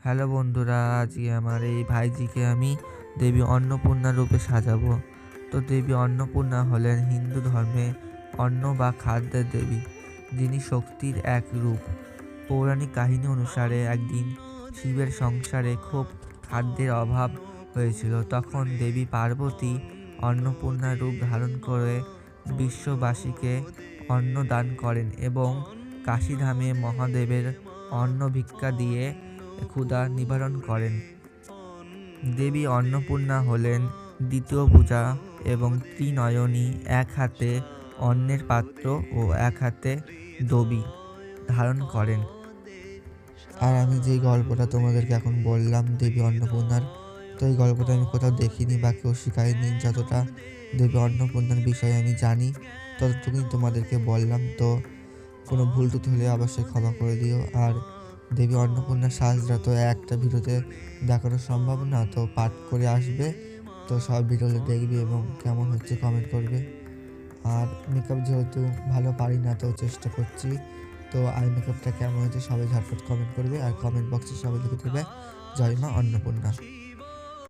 Hello বন্ধুরা, আজকে আমার এই ভাইজিকে আমি দেবী অন্নপূর্ণা রূপে সাজাবো। তো দেবী অন্নপূর্ণা হলেন হিন্দু ধর্মে অন্ন বা খাদ্যের দেবী, যিনি শক্তির এক রূপ। পৌরাণিক কাহিনী অনুসারে একদিন শিবের সংসারে খুব খাদ্যের অভাব হয়েছিল। তখন দেবী পার্বতী অন্নপূর্ণা রূপ ধারণ করে বিশ্ববাসীকে অন্ন দান করেন এবং কাশীধামে মহাদেবের অন্ন ভিক্ষা দিয়ে ক্ষুধা নিবারণ করেন। দেবী অন্নপূর্ণা হলেন দ্বিতীয় পূজা এবং ত্রিনয়নী, এক হাতে অন্নের পাত্র ও এক হাতে দবি ধারণ করেন। আর আমি যে গল্পটা তোমাদেরকে এখন বললাম দেবী অন্নপূর্ণার, তো এই গল্পটা আমি কোথাও দেখিনি বা কেউ শেখায়নি। যতটা দেবী অন্নপূর্ণার বিষয়ে আমি জানি ততটুকুই তোমাদেরকে বললাম। তো কোনো ভুল টুল হলে অবশ্যই ক্ষমা করে দিও। আর দেবী অন্নপূর্ণার সাজটা তো একটা ভিডিওতে দেখানো সম্ভব না, তো পাঠ করে আসবে। তো সব ভিডিওতে দেখবে এবং কেমন হচ্ছে কমেন্ট করবে। আর মেকআপ যেহেতু ভালো পারি না, তো চেষ্টা করছি। তো আই মেকআপটা কেমন হয়েছে সবাই ঝটপট কমেন্ট করবে, আর কমেন্ট বক্সে সবাই লিখে দেবে জয় মা অন্নপূর্ণা।